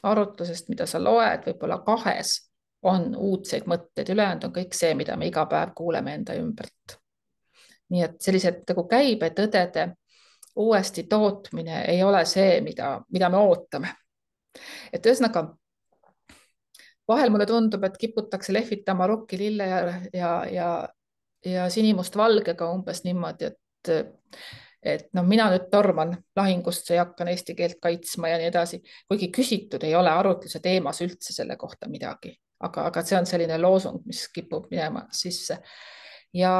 arutlusest, mida sa loed, võib-olla 2 on uudseid mõtteid, ülejäänud on kõik see, mida me iga päev kuuleme enda ümbert. Nii et sellised nagu käibetõdede uuesti tootmine ei ole see, mida me ootame. Et ühesõnaga, vahel mulle tundub, et kiputakse lehvitama rukki lille ja sinimust valgega umbes niimoodi, et mina nüüd torman lahingusse ja hakkan eesti keelt kaitsma ja nii edasi, kuigi küsitud ei ole arutluse teemas üldse selle kohta midagi, aga see on selline loosung, mis kipub minema sisse. Ja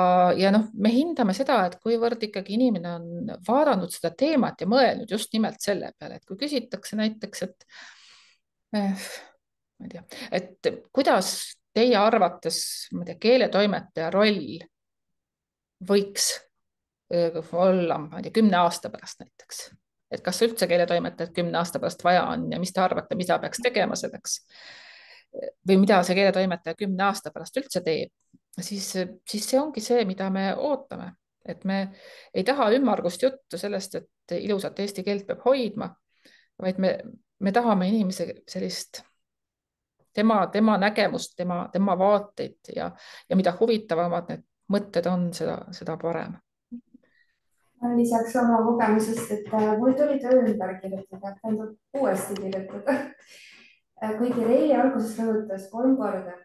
me hindame seda, et kuivõrd ikkagi inimene on vaadanud seda teemat ja mõelnud just nimelt selle peale, et kui küsitakse näiteks, et ma ei tea, et kuidas teie arvates keeletoimetaja roll võiks olla 10 aasta pärast näiteks, et kas üldse keeletoimetajat 10 aasta pärast vaja on ja mis te arvate, mida peaks tegema selleks või mida see keeletoimetaja 10 aasta pärast üldse teeb, siis see ongi see, mida me ootame, et me ei taha ümmargust juttu sellest, et ilusat eesti keelt peab hoidma, vaid me tahame inimese sellist tema nägemust, tema vaateid ja mida huvitavamad need mõtted on, seda parem. Lisaks oma kogemusest, et mul tuli töö ümber kirjutada, tähendab uuesti kirjutada. Kuigi Reili alguses rõhutas 3 korda,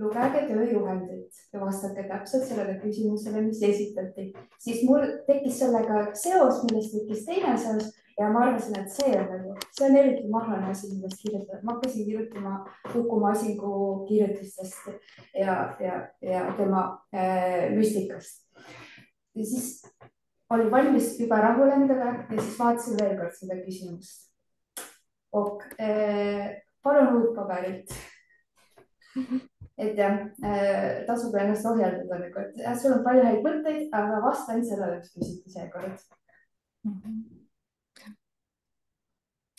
lugege tööjuhendit ja vastake täpselt sellele küsimusele, mis esitati, siis mul tekkis sellega seos, millest tekkis teine seos ja ma arvasin, et see on eriti mahane asi, millest kirjutada. Ma hakkasin kirjutama Uku Masingu kirjutustest ja tema müstikast. Ja siis olin valmis juba rahul endaga ja siis vaatasin veel kord seda küsimust. Palun uut paberilt. Et jah, tasub ennast ohjeldada nagu, et sul on palju häid mõtteid, aga vasta ainult sellele, mis küsiti seekord.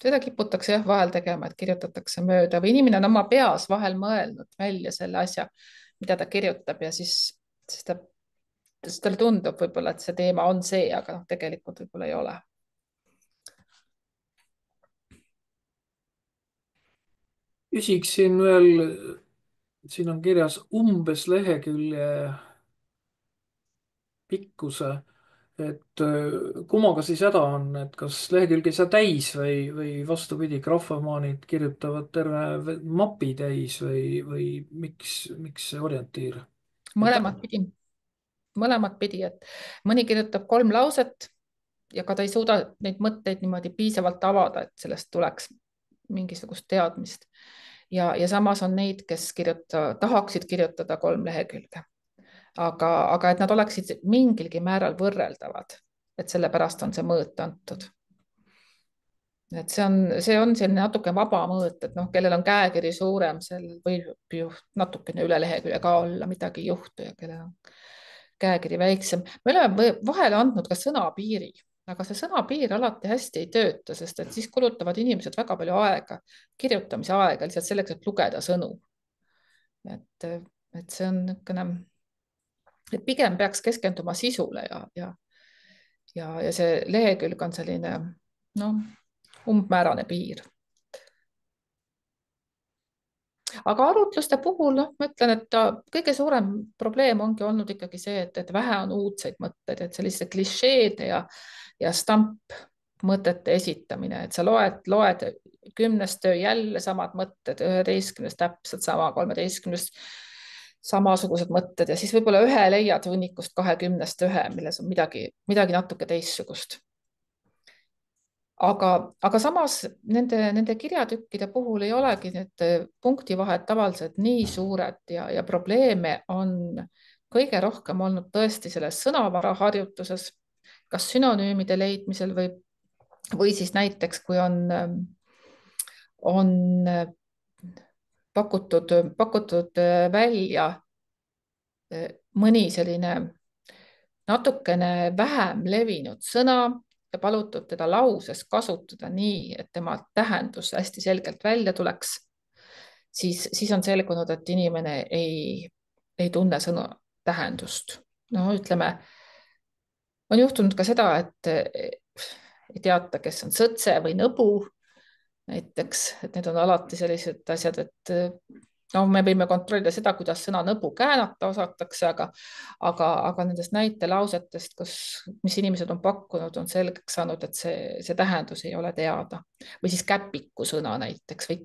Seda kiputakse jah vahel tegema, et kirjutatakse mööda või inimene on oma peas vahel mõelnud välja selle asja, mida ta kirjutab ja siis talle tundub võib-olla, et see teema on see, aga tegelikult võib-olla ei ole. Küsiksin veel, siin on kirjas umbes lehekülje pikkuse, et kummaga siis häda on, et kas lehekülg ei saa täis või vastupidi, grahvamaanid kirjutavad terve mapi täis või miks see orientiir? Mõlemat pidi, et mõni kirjutab 3 lauset ja ka ta ei suuda neid mõtteid niimoodi piisavalt avada, et sellest tuleks mingisugust teadmist. Ja samas on neid, kes tahaksid kirjutada 3 lehekülge, aga et nad oleksid mingilgi määral võrreldavad, et sellepärast on see mõõt antud. Et see on selline natuke vaba mõõt, et kellel on käekiri suurem, seal võib ju natukene üle lehekülje ka olla, midagi ei juhtu ja kellel on käekiri väiksem. Me oleme vahele andnud ka sõnapiiri, aga see sõnapiir alati hästi ei tööta, sest et siis kulutavad inimesed väga palju aega, kirjutamise aega lihtsalt selleks, et lugeda sõnu. Et see on niisugune, et pigem peaks keskenduma sisule ja see lehekülg on selline umbmäärane piir. Aga arutluste puhul ma ütlen, et kõige suurem probleem ongi olnud ikkagi see, et vähe on uudseid mõtteid, et selliste klišeede ja stampmõtete esitamine, et sa loed 10 töö jälle samad mõtted, 11 täpselt sama, 13 samasugused mõtted ja siis võib-olla ühe leiad hunnikust 20 ühe, milles on midagi natuke teistsugust. Aga samas nende kirjatükkide puhul ei olegi need punktivahed tavaliselt nii suured ja probleeme on kõige rohkem olnud tõesti selles sõnavara harjutuses, kas sünonüümide leidmisel või siis näiteks, kui on pakutud välja mõni selline natukene vähem levinud sõna ja palutud teda lauses kasutada nii, et tema tähendus hästi selgelt välja tuleks, siis on selgunud, et inimene ei tunne sõna tähendust. Ütleme, on juhtunud ka seda, et ei teata, kes on sõtse või nõbu näiteks, et need on alati sellised asjad, et me võime kontrollida seda, kuidas sõna nõbu käänata osatakse, aga nendest näitelausetest, mis inimesed on pakkunud, on selgeks saanud, et see tähendus ei ole teada. Või siis käpiku sõna näiteks või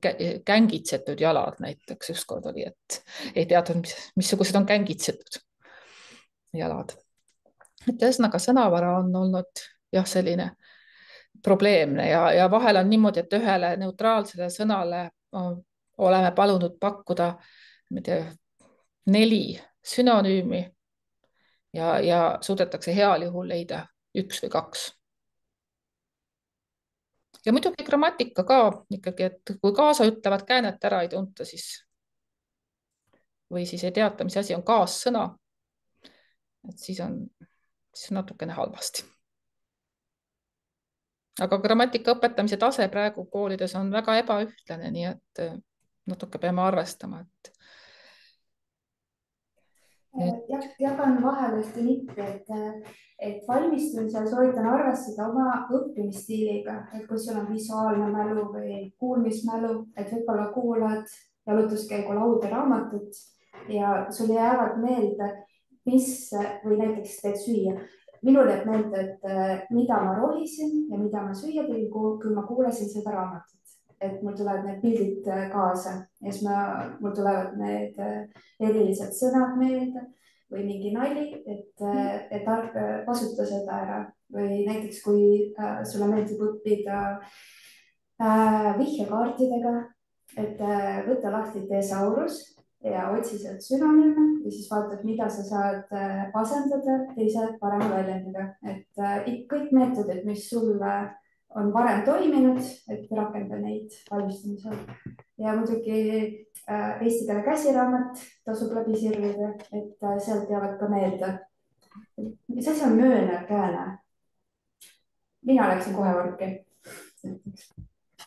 kängitsetud jalad näiteks ükskord oli, et ei teadnud, missugused on kängitsetud jalad. Et ühesõnaga sõnavara on olnud jah, selline probleemne ja vahel on niimoodi, et ühele neutraalsele sõnale oleme palunud pakkuda 4 sünonüümi ja suudetakse heal juhul leida 1 või 2. Ja muidugi grammatika ka ikkagi, et kui kaasaütlevat käänet ära ei tunta, või siis ei teata, mis asi on kaassõna, et siis on natukene halvasti. Aga grammatika õpetamise tase praegu koolides on väga ebaühtlane, nii et natuke peame arvestama, et jagan vahel ühte nippi, et valmistumisel soovitan arvestada oma õppimisstiiliga, et kui sul on visuaalne mälu või kuulmismälu, et võib-olla kuulad jalutuskäigul audioraamatut ja sul jäävad meelde, või näiteks teed süüa. Minul jääb meelde, et mida ma rohisin ja mida ma süüa tegin, kui ma kuulasin seda raamatut. Et mul tulevad need pildid kaasa ja siis mul tulevad need erilised sõnad meelde või mingi nali, et kasuta seda ära või näiteks kui sulle meeldib õppida vihjekaartidega, et võta lahti tesaurus ja otsi sealt sünonüüme ja siis vaatad, mida sa saad asendada teise parema väljendiga, et kõik meetodid, mis sulle on varem toiminud, et rakenda neid valmistamisel. Ja muidugi eesti keele käsiraamat tasub läbi sirvida, et sealt jäävad ka meelde. Mis asi on möönev kääne? Mina läksin kohe võrki.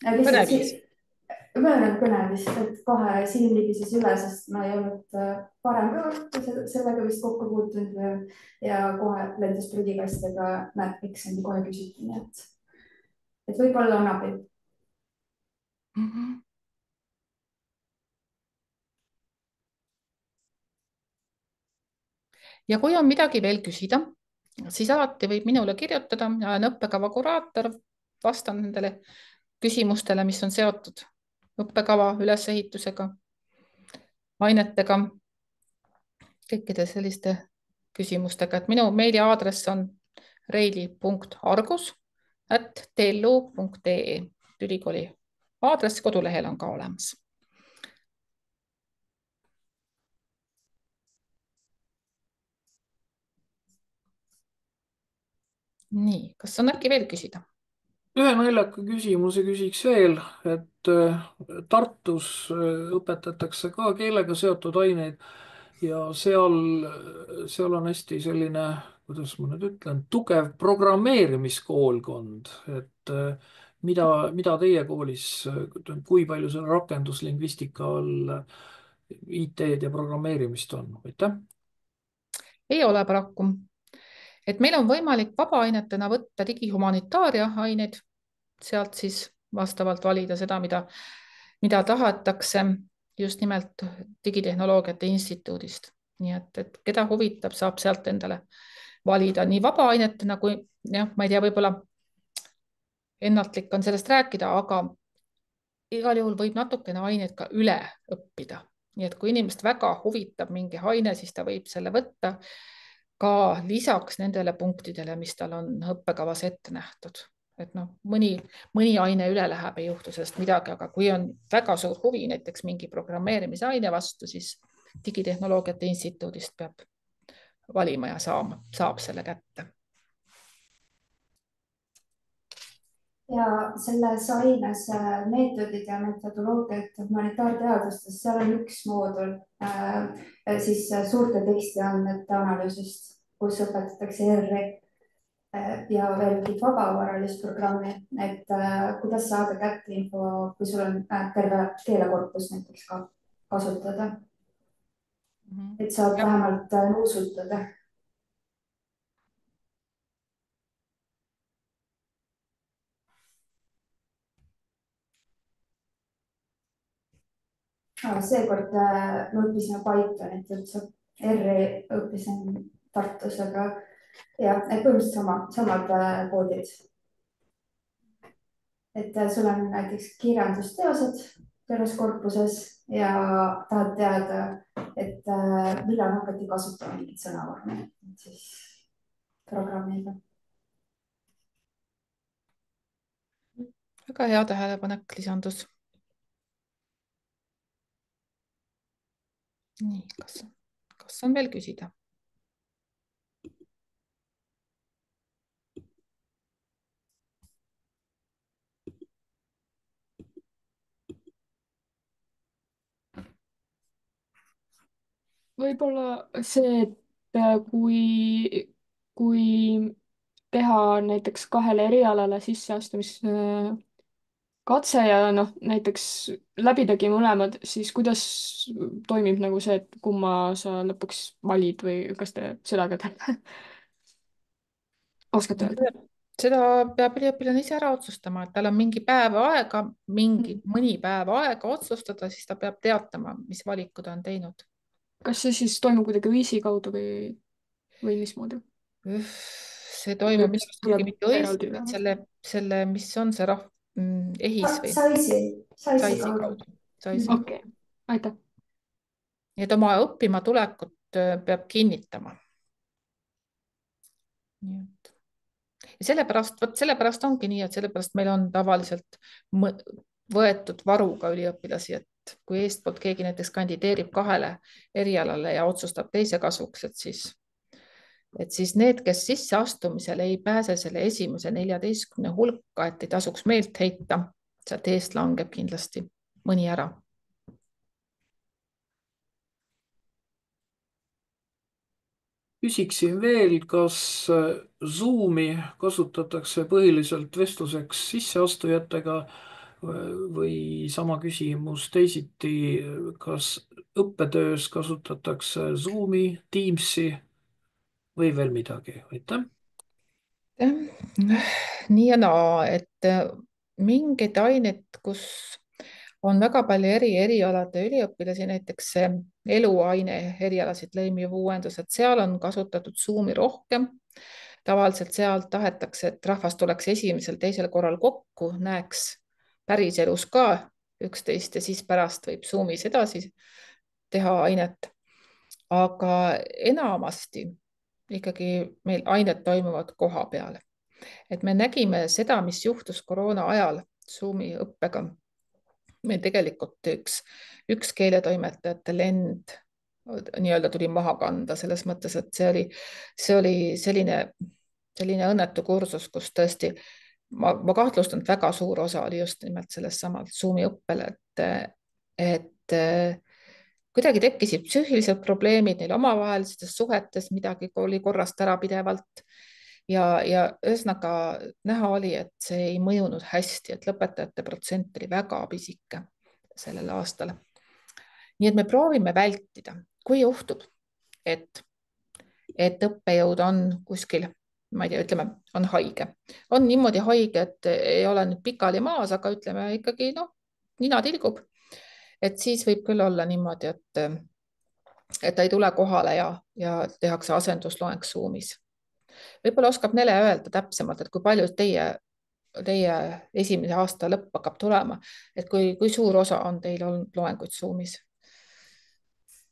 Kõneviis. Möönev kõneviis, et kohe silm libises üle, sest ma ei olnud varem ka sellega vist kokku puutunud ja kohe lendas prügikastega, näed, eksami kohe küsiti, nii et võib-olla on abi. Ja kui on midagi veel küsida, siis alati võib minule kirjutada, ma olen õppekava kuraator, vastan nendele küsimustele, mis on seotud õppekava ülesehitusega, ainetega, kõikide selliste küsimustega, et minu meiliaadress on reili.argus@tlu.ee. Ülikooli aadress kodulehel on ka olemas. Nii, kas on äkki veel küsida? Ühe naljaka küsimuse küsiks veel, et Tartus õpetatakse ka keelega seotud aineid ja seal on hästi selline, kuidas ma nüüd ütlen, tugev programmeerimiskoolkond, et mida teie koolis, kui palju seal rakenduslingvistika all IT-d ja programmeerimist on, aitäh? Ei ole paraku. Et meil on võimalik vabaainetena võtta digihumanitaaria aineid, sealt siis vastavalt valida seda, mida tahetakse just nimelt Digitehnoloogiate Instituudist. Nii et keda huvitab, saab sealt endale valida nii vabaainetena kui, jah, ma ei tea, võib-olla ennatlik on sellest rääkida, aga igal juhul võib natukene aineid ka üle õppida. Nii et kui inimest väga huvitab mingi aine, siis ta võib selle võtta ka lisaks nendele punktidele, mis tal on õppekavas ette nähtud. Et noh, mõni aine üle läheb, ei juhtu sellest midagi, aga kui on väga suur huvi näiteks mingi programmeerimisaine vastu, siis Digitehnoloogiate Instituudist peab valima ja saab selle kätte. Ja selles aines meetodid ja metodoloogiad humanitaarteadustes, seal on üks moodul siis suurte tekstiandmete analüüsist, kus õpetatakse R-i ja veel vabaavaralist programmi, et kuidas saada kätte info, kui sul on terve keelekorpus näiteks ka kasutada. Et saab vähemalt nuusutada. Seekord me õppisime Pythonit üldse, R-i õppisin Tartus, aga ja põhimõtteliselt samad koodid. Et sul on näiteks kirjandusteosed terves korpuses ja tahad teada, et millal hakati kasutama mingit sõnavormi, siis programmiga. Väga hea tähelepanek lisandus. Nii, kas on veel küsida? Võib-olla see, et kui teha näiteks 2 erialale sisseastumiskatse ja noh, näiteks läbidagi mõlemad, siis kuidas toimib nagu see, et kumma sa lõpuks valid või kas te seda ka teate? Oskate öelda? Seda peab üliõpilane ise ära otsustama, et tal on mingi päev aega, mõni päev aega otsustada, siis ta peab teatama, mis valikud on teinud. Kas see siis toimub kuidagi Wiisi kaudu või mismoodi? See toimub minu arust mitte õisti, selle, mis on see EHIS või? Saisi kaudu. Okei, aitäh. Nii et oma õppima tulekut peab kinnitama. Nii et ja sellepärast ongi nii, et sellepärast meil on tavaliselt võetud varuga üliõpilasi, et kui eestpoolt keegi näiteks kandideerib 2 erialale ja otsustab teise kasuks, et siis need, kes sisseastumisel ei pääse selle esimese 14 hulka, et ei tasuks meelt heita, sealt eest langeb kindlasti mõni ära. Küsiksin veel, kas Zoomi kasutatakse põhiliselt vestluseks sisseastujatega või sama küsimus teisiti, kas õppetöös kasutatakse Zoomi, Teamsi või veel midagi? Aitäh. Nii ja naa, et mingeid aineid, kus on väga palju erialade üliõpilasi, näiteks eluaine erialasid, lõimiv uuendus, et seal on kasutatud Zoomi rohkem. Tavaliselt seal tahetakse, et rahvas tuleks esimesel-teisel korral kokku, näeks päriselus ka üksteist ja siis pärast võib Zoomis edasi teha ainet. Aga enamasti ikkagi meil ained toimuvad koha peal. Et me nägime seda, mis juhtus koroona ajal Zoomi õppega. Meil tegelikult üks keeletoimetajate lend nii-öelda tuli maha kanda selles mõttes, et see oli selline õnnetu kursus, kus tõesti ma kahtlustan, et väga suur osa oli just nimelt sellest samalt Zoomi õppele, et kuidagi tekkisid psüühilised probleemid neil omavahelistes suhetes, midagi oli korrast ära pidevalt. Ja ühesõnaga näha oli, et see ei mõjunud hästi, et lõpetajate protsent oli väga pisike sellel aastal. Nii et me proovime vältida, kui juhtub, et õppejõud on kuskil, ma ei tea, ütleme, on haige. On niimoodi haige, et ei ole nüüd pikali maas, aga ütleme ikkagi, nina tilgub. Et siis võib küll olla niimoodi, et ta ei tule kohale ja tehakse asendusloeng Zoomis. Võib-olla oskab Nele öelda täpsemalt, et kui palju teie esimese aasta lõpp hakkab tulema, et kui suur osa on teil olnud loenguid Zoomis?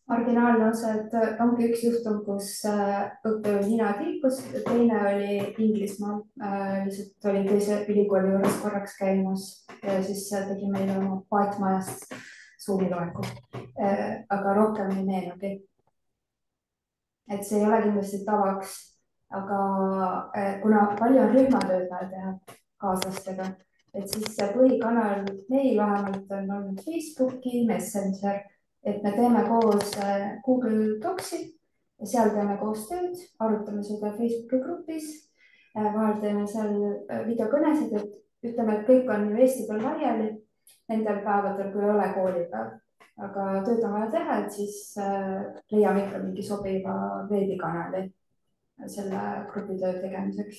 Marginaalne osa, et ongi üks juhtum, kus õppejõu nina tilkus, teine oli Inglismaal, lihtsalt oli teise ülikooli juures korraks käimas ja siis tegi meile oma paatmajast Zoomi loengu. Aga rohkem ei meenugi. Et see ei ole kindlasti tavaks, aga kuna palju on rühmatööd vaja teha kaaslastega, et siis see põhikanal meil vähemalt on olnud Facebooki Messenger, et me teeme koos Google Docsi ja seal teeme koos tööd, arutame seda Facebooki grupis, vahel teeme seal videokõnesid, et ütleme, et kõik on Eesti peal laiali nendel päevadel, kui ei ole koolipäev. Aga tööd on vaja teha, et siis leiame ikka mingi sobiva veebikanali selle grupitöö tegemiseks.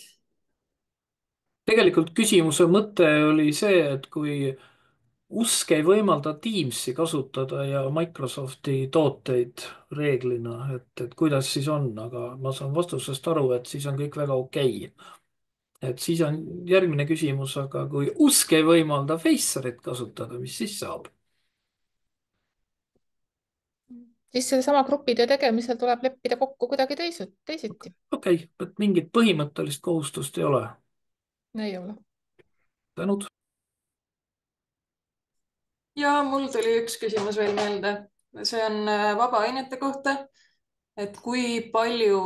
Tegelikult küsimuse mõte oli see, et kui usk ei võimalda Teamsi kasutada ja Microsofti tooteid reeglina, et kuidas siis on, aga ma saan vastusest aru, et siis on kõik väga okei. Et siis on järgmine küsimus, aga kui usk ei võimalda Facerit kasutada, mis siis saab? Siis sellesama grupitöö tegemisel tuleb leppida kokku kuidagi teisiti. Okei, et mingit põhimõttelist kohustust ei ole. Ei ole. Tänud. Ja mul tuli üks küsimus veel meelde. See on vabaainete kohta, et kui palju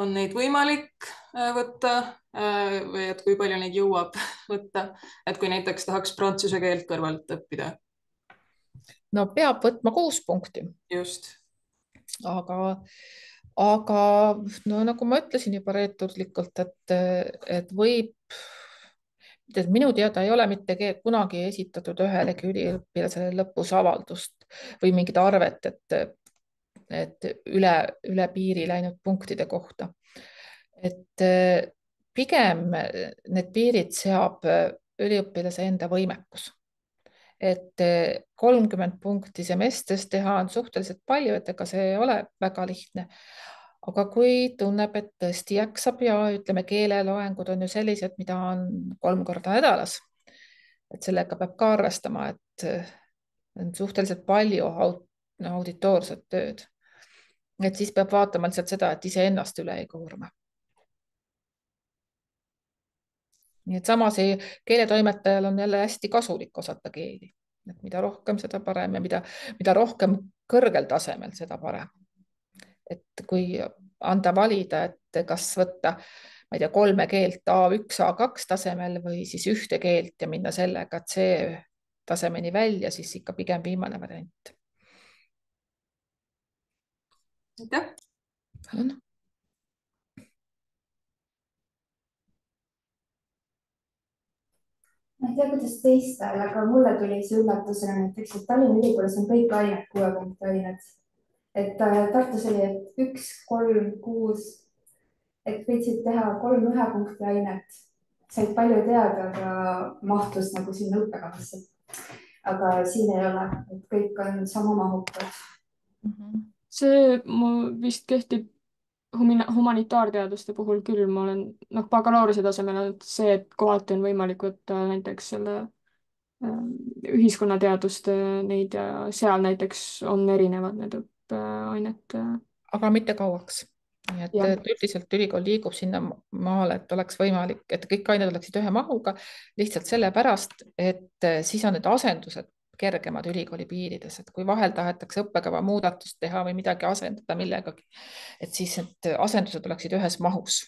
on neid võimalik võtta või et kui palju neid jõuab võtta, et kui näiteks tahaks prantsuse keelt kõrvalt õppida. No peab võtma 6 punkti. Just. Aga no nagu ma ütlesin juba reeturlikult, et võib, et minu teada ei ole mitte kunagi esitatud ühelegi üliõpilasele lõpus avaldust või mingit arvet, et üle piiri läinud punktide kohta. Et pigem need piirid seab üliõpilase enda võimekus. Et 30 punkti semestris teha on suhteliselt palju, et ega see ei ole väga lihtne. Aga kui tunneb, et tõesti jaksab ja ütleme, keeleloengud on ju sellised, mida on 3 korda nädalas. Et sellega peab ka arvestama, et on suhteliselt palju auditoorset tööd. et siis peab vaatama lihtsalt seda, et iseennast üle ei koorma. nii et samas keeletoimetajal on jälle hästi kasulik osata keeli, et mida rohkem, seda parem ja mida rohkem kõrgel tasemel, seda parem. et kui anda valida, et kas võtta, ma ei tea, 3 keelt A1, A2 tasemel või siis ühte keelt ja minna sellega C tasemeni välja, siis ikka pigem viimane variant. aitäh. ma ei tea, kuidas teistel, aga mulle tuli see üllatusena näiteks, et Tallinna Ülikoolis on kõik ained 6 punkti ained. Et Tartus oli, et 1, 3, 6, et võitsid teha 3 1 punkti ainet. Said palju teada, aga mahtus nagu sinna õppekavasse. Aga siin ei ole, et kõik on sama mahukad. see vist kehtib humanitaarteaduste puhul küll. Ma olen, bakalaureuse tasemel on see, et kohati on võimalik võtta näiteks selle ühiskonnateaduste neid ja seal näiteks on erinevad need õppeained. aga mitte kauaks. nii et üldiselt ülikool liigub sinna maale, et oleks võimalik, et kõik ained oleksid ühe mahuga, lihtsalt sellepärast, et siis on need asendused kergemad ülikooli piirides, et kui vahel tahetakse õppekava muudatust teha või midagi asendada millegagi, et siis need asendused oleksid ühes mahus.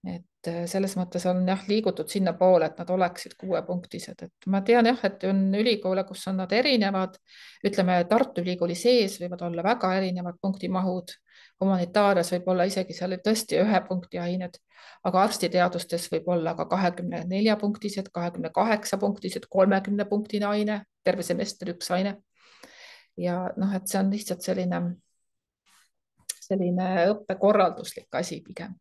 et selles mõttes on jah liigutud sinnapoole, et nad oleksid 6-punktised, et ma tean jah, et on ülikoole, kus on nad erinevad. ütleme, Tartu Ülikooli sees võivad olla väga erinevad punktimahud. humanitaarias võib olla isegi seal tõesti 1 punkti ained, aga arstiteadustes võib olla ka 24-punktised, 28-punktised, 30-punktine aine, terve semester 1 aine. ja noh, et see on lihtsalt selline õppekorralduslik asi pigem.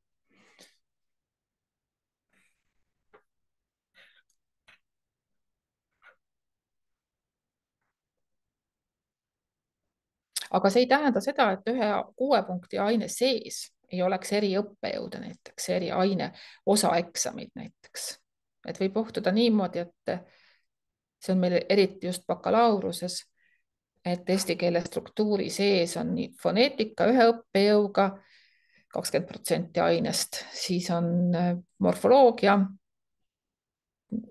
aga see ei tähenda seda, et ühe 6 punkti aine sees ei oleks eri õppejõude, näiteks eri aine osaeksamid näiteks. et võib juhtuda niimoodi, et see on meil eriti just bakalaureuse, et eesti keele struktuuri sees on nii foneetika ühe õppejõuga 20% ainest, siis on morfoloogia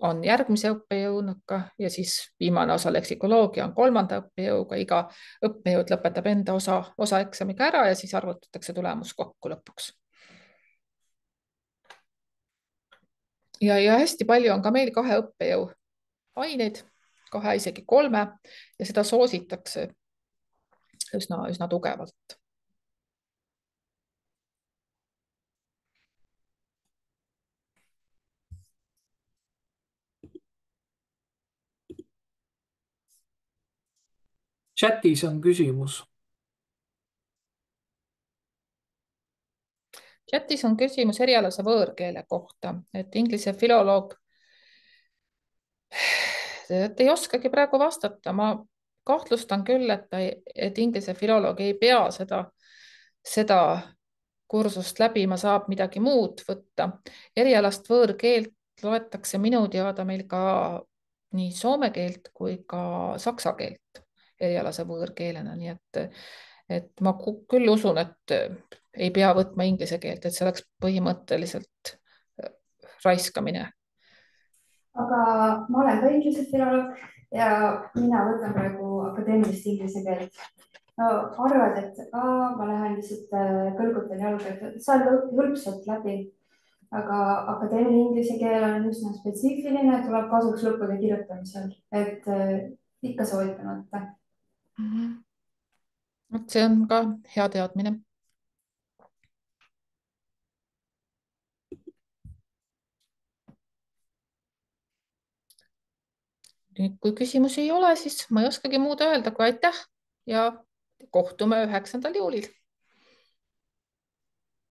on järgmise õppejõunuga ja siis viimane osa leksikoloogia on 3. õppejõuga. iga õppejõud lõpetab enda osaeksamiga ära ja siis arvutatakse tulemus kokku lõpuks. ja hästi palju on ka meil 2 õppejõu aineid, 2, isegi 3 ja seda soositakse üsna tugevalt. chatis on küsimus. chatis on küsimus erialase võõrkeele kohta, et inglise filoloog ei oskagi praegu vastata. Ma kahtlustan küll, et inglise filoloog ei pea seda kursust läbima, saab midagi muud võtta. Erialast võõrkeelt loetakse minu teada meil ka nii soome keelt kui ka saksa keelt erialase võõrkeelena, nii et ma küll usun, et ei pea võtma inglise keelt, et see oleks põhimõtteliselt raiskamine. aga ma olen ka inglise filoloog ja mina võtan praegu akadeemilist inglise keelt. no arvad, et ma lähen lihtsalt kõlgutan jalga, et saan hõlpsalt läbi, aga akadeemiline inglise keel on üsna spetsiifiline, tuleb kasuks lõppude kirjutamisel, et ikka soovitan võtta. see on ka hea teadmine. nüüd, kui küsimusi ei ole, siis ma ei oskagi muud öelda kui aitäh ja kohtume 9. juulil.